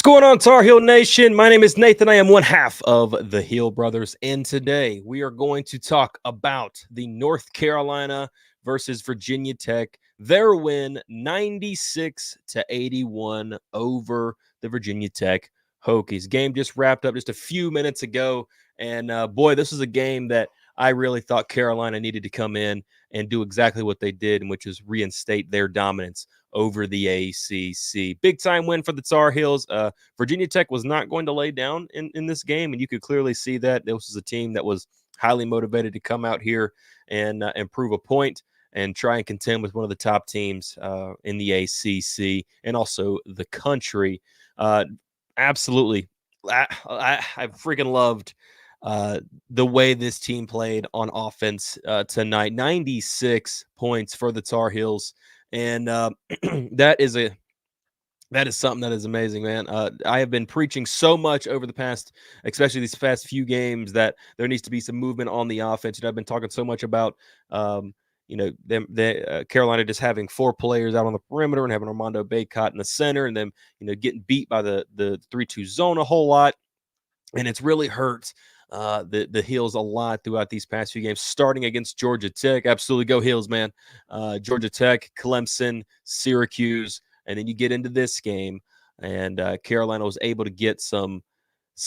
going on, Tar Heel Nation? My name is Nathan. I am one half of the Heel Brothers, and today we are going to talk about the North Carolina versus Virginia Tech, their win 96-81 over the Virginia Tech Hokies. Game just wrapped up just a few minutes ago, and boy, this is a game that I really thought Carolina needed to come in and do exactly what they did, which is reinstate their dominance over the ACC. Big time win for the Tar Heels. Virginia Tech was not going to lay down in this game, and you could clearly see that. This was a team that was highly motivated to come out here and prove a point and try and contend with one of the top teams in the ACC and also the country. Absolutely. I freaking loved the way this team played on offense tonight. 96 points for the Tar Heels. And that is something that is amazing, man. I have been preaching so much over the past, especially these past few games, that there needs to be some movement on the offense. And I've been talking so much about, Carolina just having four players out on the perimeter and having Armando Bacot in the center, and them, getting beat by the 3-2 zone a whole lot, and it's really hurt the Heels a lot throughout these past few games, starting against Georgia Tech. Absolutely go Heels, man. Georgia Tech, Clemson, Syracuse, and then you get into this game, and Carolina was able to get some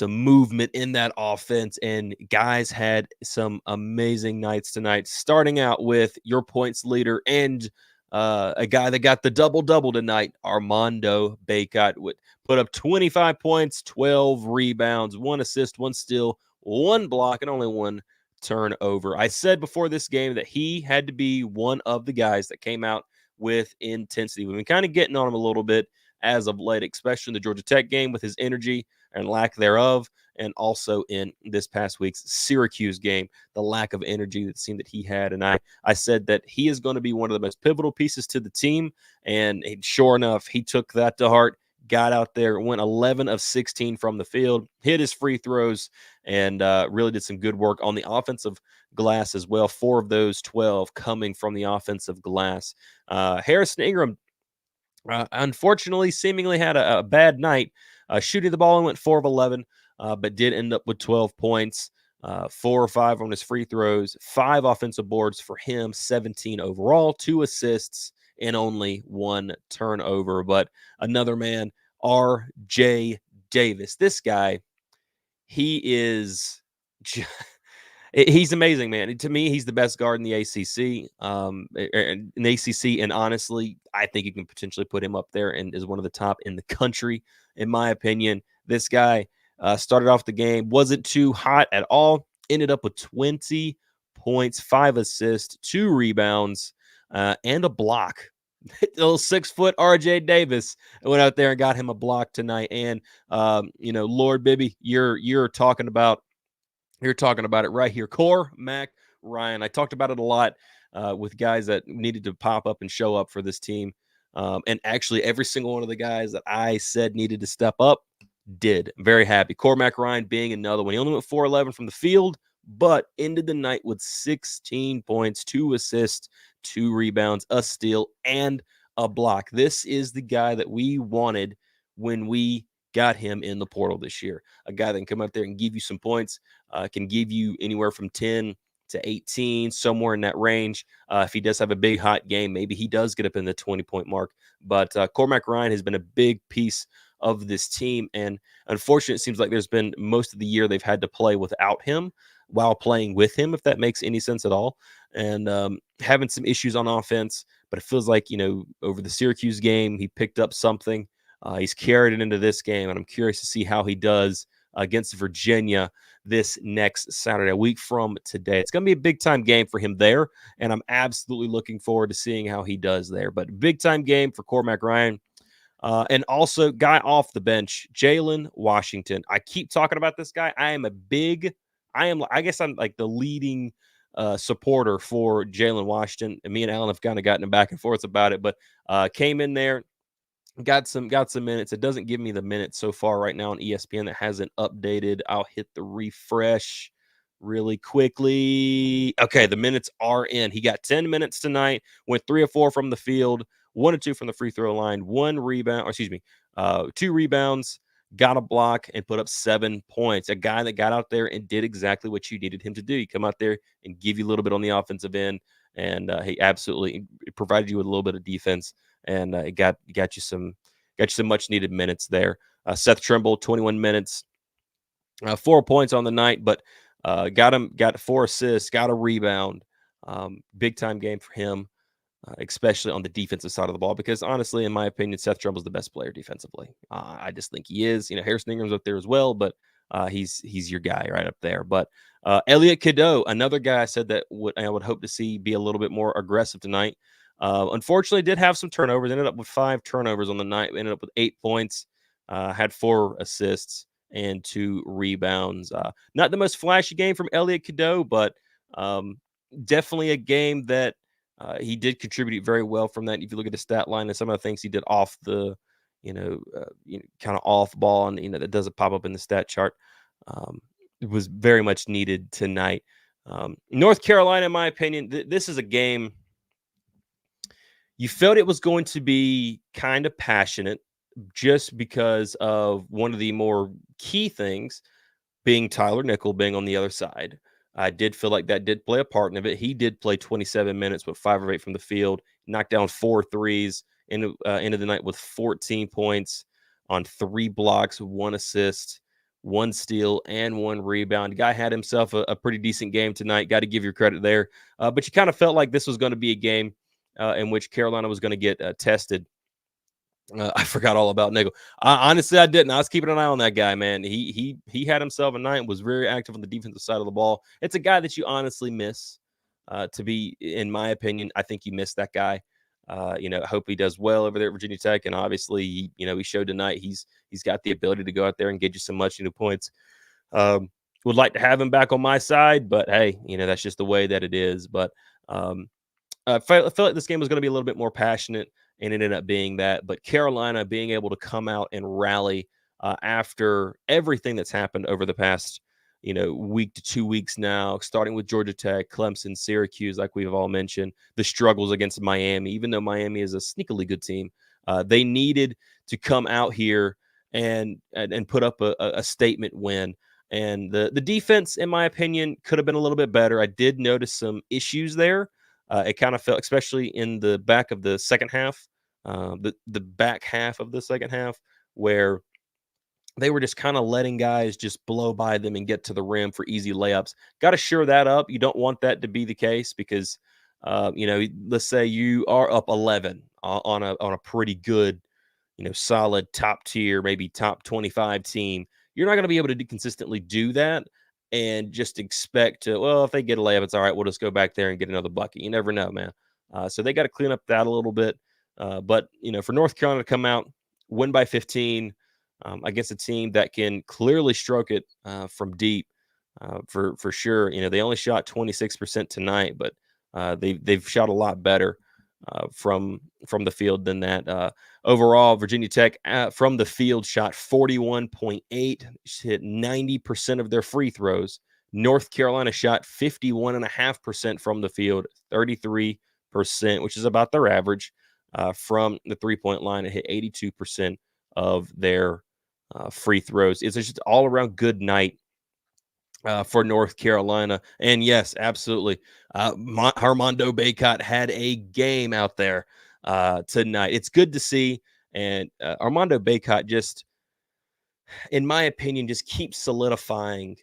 movement in that offense, and guys had some amazing nights tonight, starting out with your points leader and a guy that got the double-double tonight, Armando Bacot, would put up 25 points, 12 rebounds, 1 assist, 1 steal, 1 block, and only 1 turnover. I said before this game that he had to be one of the guys that came out with intensity. We've been kind of getting on him a little bit as of late, especially in the Georgia Tech game with his energy and lack thereof, and also in this past week's Syracuse game, the lack of energy that seemed that he had. And I said that he is going to be one of the most pivotal pieces to the team, and sure enough, he took that to heart, got out there, went 11 of 16 from the field, hit his free throws, and really did some good work on the offensive glass as well. 4 of those 12 coming from the offensive glass. Harrison Ingram, unfortunately, seemingly had a bad night. Shooting the ball and went 4 of 11, but did end up with 12 points, 4 or 5 on his free throws, 5 offensive boards for him, 17 overall, 2 assists, and only 1 turnover. But another man, R.J. Davis. This guy, he is he's amazing, man. To me, he's the best guard in the ACC. And honestly, I think you can potentially put him up there and is one of the top in the country, in my opinion. This guy started off the game, wasn't too hot at all. Ended up with 20 points, 5 assists, 2 rebounds, and a block. Little 6-foot RJ Davis went out there and got him a block tonight. And Lord Bibby, you're talking about it right here. Cormac Ryan. I talked about it a lot with guys that needed to pop up and show up for this team. And actually, every single one of the guys that I said needed to step up did. I'm very happy. Cormac Ryan being another one. He only went 4-11 from the field, but ended the night with 16 points, 2 assists, 2 rebounds, a steal, and a block. This is the guy that we wanted when we got him in the portal this year. A guy that can come up there and give you some points, can give you anywhere from 10 to 18, somewhere in that range. If he does have a big hot game, maybe he does get up in the 20-point mark. But Cormac Ryan has been a big piece of this team, and unfortunately, it seems like there's been most of the year they've had to play without him while playing with him, if that makes any sense at all, and having some issues on offense. But it feels like, over the Syracuse game, he picked up something. He's carried it into this game, and I'm curious to see how he does against Virginia this next Saturday, a week from today. It's going to be a big-time game for him there, and I'm absolutely looking forward to seeing how he does there. But big-time game for Cormac Ryan. And also, guy off the bench, Jalen Washington. I keep talking about this guy. I guess I'm like the leading supporter for Jalen Washington. And me and Alan have kind of gotten back and forth about it, but came in there, got some minutes. It doesn't give me the minutes so far right now on ESPN. That hasn't updated. I'll hit the refresh really quickly. Okay, the minutes are in. He got 10 minutes tonight, went 3 of 4 from the field, 1 of 2 from the free throw line, 2 rebounds, got a block, and put up 7 points. A guy that got out there and did exactly what you needed him to do. He come out there and give you a little bit on the offensive end, and he absolutely provided you with a little bit of defense, and it got you some much needed minutes there. Seth Trimble, 21 minutes, 4 points on the night, but got 4 assists, got a rebound. Big time game for him. Especially on the defensive side of the ball, because honestly, in my opinion, Seth Trumble's the best player defensively. I just think he is. Harrison Ingram's up there as well, but he's your guy right up there. But Elliot Cadeau, another guy I said that I would hope to see be a little bit more aggressive tonight. Unfortunately, did have some turnovers. Ended up with 5 turnovers on the night. Ended up with 8 points. Had 4 assists and 2 rebounds. Not the most flashy game from Elliot Cadeau, but definitely a game that he did contribute very well from that. If you look at the stat line and some of the things he did off the, kind of off ball, and that doesn't pop up in the stat chart, it was very much needed tonight. North Carolina, in my opinion, this is a game you felt it was going to be kind of passionate, just because of one of the more key things being Tyler Nickel being on the other side. I did feel like that did play a part in it. He did play 27 minutes with 5 of 8 from the field, knocked down 4 threes, and ended the night with 14 points on 3 blocks, 1 assist, 1 steal, and 1 rebound. The guy had himself a pretty decent game tonight. Got to give you credit there. But you kind of felt like this was going to be a game in which Carolina was going to get tested. I forgot all about Nickel. Honestly, I didn't. I was keeping an eye on that guy, man. He had himself a night and was very active on the defensive side of the ball. It's a guy that you honestly miss. To be, in my opinion, I think you miss that guy. I hope he does well over there at Virginia Tech, and obviously, he showed tonight he's got the ability to go out there and get you some much needed points. Would like to have him back on my side, but hey, that's just the way that it is. But I felt like this game was going to be a little bit more passionate, and it ended up being that. But Carolina being able to come out and rally after everything that's happened over the past, week to 2 weeks now, starting with Georgia Tech, Clemson, Syracuse, like we've all mentioned, the struggles against Miami, even though Miami is a sneakily good team, they needed to come out here and put up a statement win. And the defense, in my opinion, could have been a little bit better. I did notice some issues there. It kind of felt, especially in the back of the second half, the back half of the second half, where they were just kind of letting guys just blow by them and get to the rim for easy layups. Got to shore that up. You don't want that to be the case, because, let's say you are up 11 on a pretty good, solid top tier, maybe top 25 team. You're not going to be able to consistently do that and just expect to, well, if they get a layup, it's all right. We'll just go back there and get another bucket. You never know, man. So they got to clean up that a little bit. But, for North Carolina to come out, win by 15 against a team that can clearly stroke it from deep, for sure. They only shot 26% tonight, but they've shot a lot better from the field than that. Overall, Virginia Tech from the field shot 41.8, hit 90% of their free throws. North Carolina shot 51.5% from the field, 33%, which is about their average. From the 3-point line, it hit 82% of their free throws. It's just all around good night for North Carolina. And yes, absolutely. Armando Bacot had a game out there tonight. It's good to see. And Armando Bacot just, in my opinion, just keeps solidifying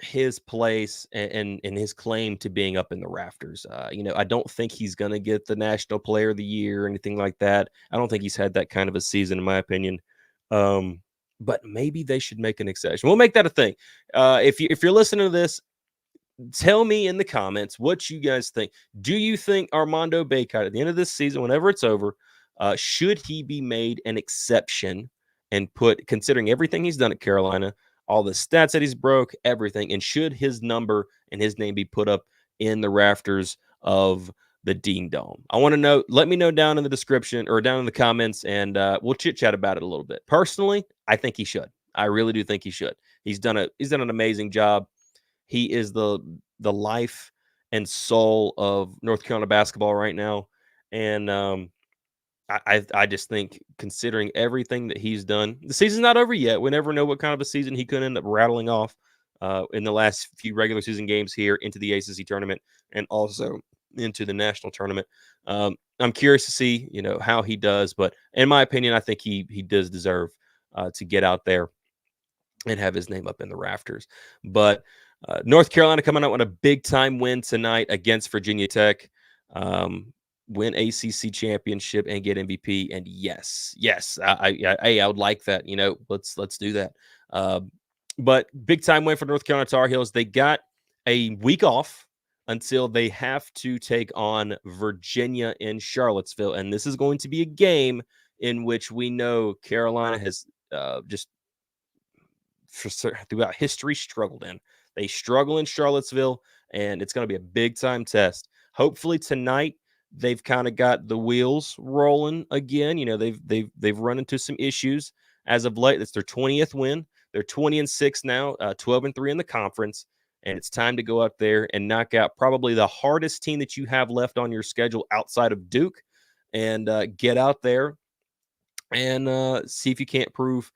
his place and his claim to being up in the rafters. I don't think he's going to get the National Player of the Year or anything like that. I don't think he's had that kind of a season, in my opinion. But maybe they should make an exception. We'll make that a thing. If you're listening to this, tell me in the comments what you guys think. Do you think Armando Bacot, at the end of this season, whenever it's over, should he be made an exception and put, considering everything he's done at Carolina, all the stats that he's broke, everything, and should his number and his name be put up in the rafters of the Dean Dome? I want to know. Let me know down in the description or down in the comments, and we'll chit chat about it a little bit. Personally, I think he should. I really do think he should. He's done an amazing job. He is the life and soul of North Carolina basketball right now, and I just think, considering everything that he's done, the season's not over yet. We never know what kind of a season he could end up rattling off in the last few regular season games here into the ACC tournament and also into the national tournament. I'm curious to see, how he does. But in my opinion, I think he does deserve to get out there and have his name up in the rafters. But North Carolina coming out with a big time win tonight against Virginia Tech. Win ACC championship and get MVP. And yes, I would like that. Let's do that. But big time win for North Carolina Tar Heels. They got a week off until they have to take on Virginia in Charlottesville, and this is going to be a game in which we know Carolina has just throughout history struggled in. They struggle in Charlottesville, and it's going to be a big time test. Hopefully tonight they've kind of got the wheels rolling again. They've run into some issues as of late. It's their 20th win. They're 20-6 now, 12-3 in the conference, and it's time to go out there and knock out probably the hardest team that you have left on your schedule outside of Duke, and get out there and see if you can't prove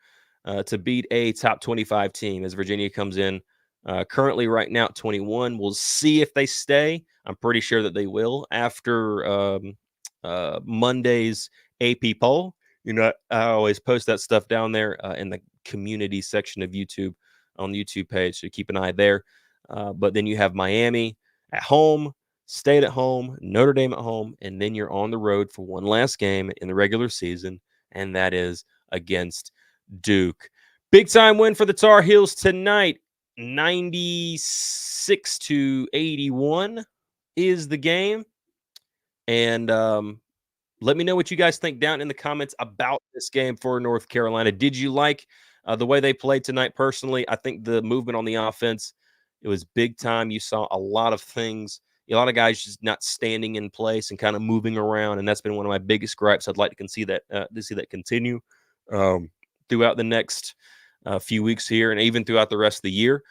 to beat a top 25 team as Virginia comes in currently right now at 21. We'll see if they stay. I'm pretty sure that they will after Monday's AP poll. I always post that stuff down there in the community section of YouTube on the YouTube page, so keep an eye there. But then you have Miami at home, State at home, Notre Dame at home, and then you're on the road for one last game in the regular season, and that is against Duke. Big time win for the Tar Heels tonight. 96-81 is the game. And let me know what you guys think down in the comments about this game for North Carolina. Did you like the way they played tonight? Personally, I think the movement on the offense, it was big time. You saw a lot of things, a lot of guys just not standing in place and kind of moving around, and that's been one of my biggest gripes. I'd like to see that continue throughout the next few weeks here and even throughout the rest of the year.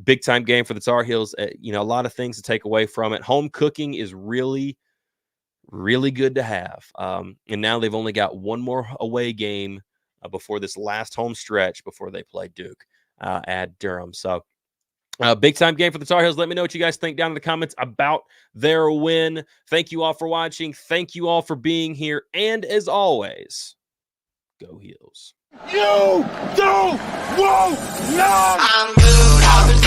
Big time game for the Tar Heels. A lot of things to take away from it. Home cooking is really, really good to have. And now they've only got one more away game before this last home stretch before they play Duke at Durham. So big time game for the Tar Heels. Let me know what you guys think down in the comments about their win. Thank you all for watching. Thank you all for being here. And as always, go Heels. You don't want none. I'm good.